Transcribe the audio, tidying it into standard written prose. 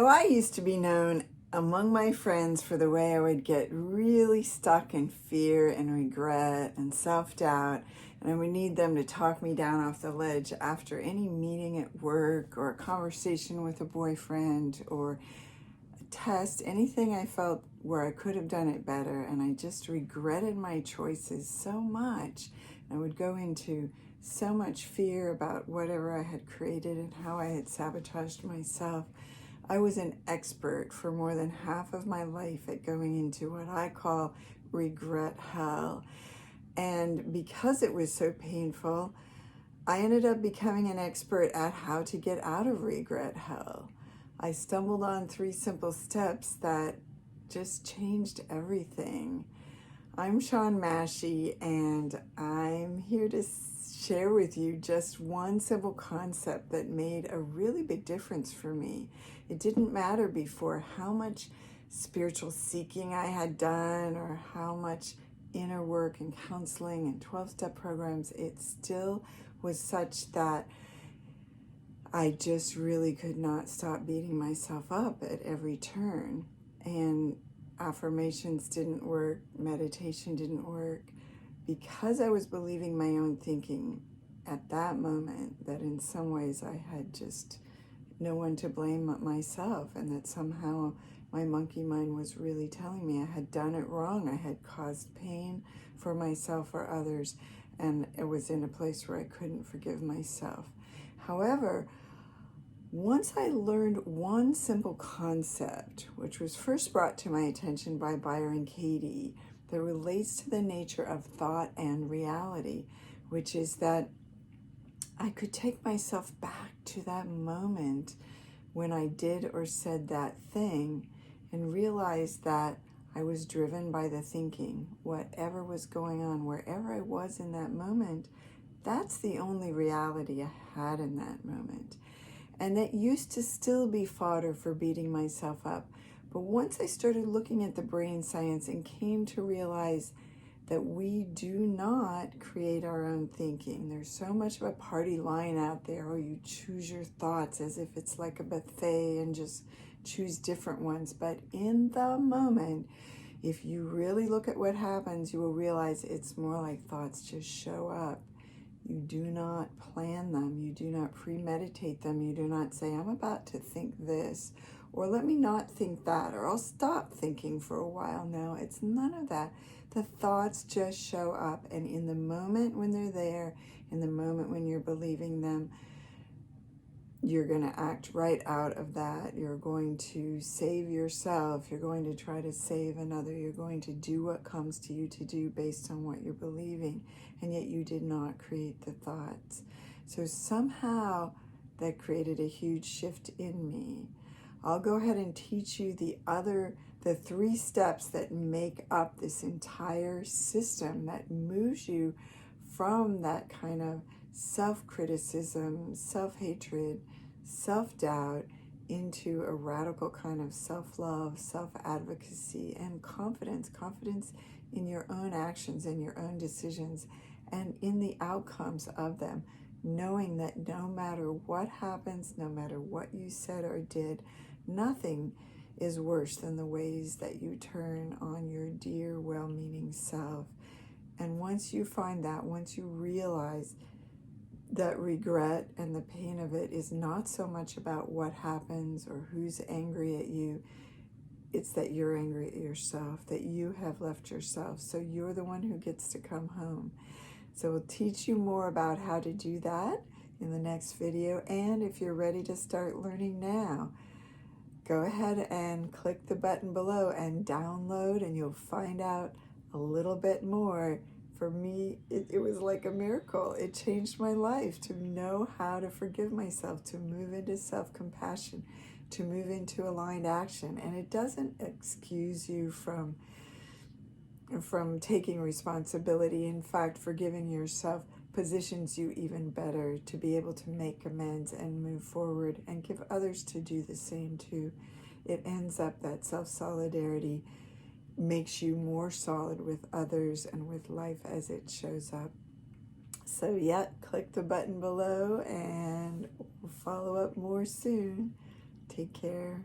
So I used to be known among my friends for the way I would get really stuck in fear and regret and self-doubt, and I would need them to talk me down off the ledge after any meeting at work or a conversation with a boyfriend or a test, anything I felt where I could have done it better, and I just regretted my choices so much. I would go into so much fear about whatever I had created and how I had sabotaged myself. I was an expert for more than half of my life at going into what I call regret hell. And because it was so painful, I ended up becoming an expert at how to get out of regret hell. I stumbled on 3 simple steps that just changed everything. I'm Shawn Mahshie, and I'm here to share with you just one simple concept that made a really big difference for me. It didn't matter before how much spiritual seeking I had done or how much inner work and counseling and 12-step programs. It still was such that I just really could not stop beating myself up at every turn. And affirmations didn't work, meditation didn't work, because I was believing my own thinking at that moment that in some ways I had just no one to blame but myself, and that somehow my monkey mind was really telling me I had done it wrong. I had caused pain for myself or others, and it was in a place where I couldn't forgive myself. However, once I learned one simple concept, which was first brought to my attention by Byron Katie, that relates to the nature of thought and reality, which is that I could take myself back to that moment when I did or said that thing and realize that I was driven by the thinking. Whatever was going on, wherever I was in that moment, that's the only reality I had in that moment. And that used to still be fodder for beating myself up. But once I started looking at the brain science and came to realize that we do not create our own thinking. There's so much of a party line out there where you choose your thoughts as if it's like a buffet and just choose different ones. But in the moment, if you really look at what happens, you will realize it's more like thoughts just show up. You do not plan them. You do not premeditate them. You do not say, I'm about to think this, or let me not think that, or I'll stop thinking for a while. No, it's none of that. The thoughts just show up, and in the moment when they're there, in the moment when you're believing them, you're going to act right out of that. You're going to save yourself. You're going to try to save another. You're going to do what comes to you to do based on what you're believing. And yet you did not create the thoughts. So somehow that created a huge shift in me. I'll go ahead and teach you the 3 steps that make up this entire system that moves you from that kind of self-criticism, self-hatred, self-doubt into a radical kind of self-love, self-advocacy, and confidence. Confidence in your own actions and your own decisions and in the outcomes of them. Knowing that no matter what happens, no matter what you said or did, nothing is worse than the ways that you turn on your dear, well-meaning self. And once you find that, once you realize that regret and the pain of it is not so much about what happens or who's angry at you, it's that you're angry at yourself, that you have left yourself. So you're the one who gets to come home. So we'll teach you more about how to do that in the next video. And if you're ready to start learning now, go ahead and click the button below and download, and you'll find out a little bit more. For me, it was like a miracle. It changed my life to know how to forgive myself, to move into self-compassion, to move into aligned action. And it doesn't excuse you from taking responsibility. In fact, forgiving yourself positions you even better to be able to make amends and move forward and give others to do the same too. It ends up that self-solidarity makes you more solid with others and with life as it shows up. So yeah, click the button below and we'll follow up more soon. Take care.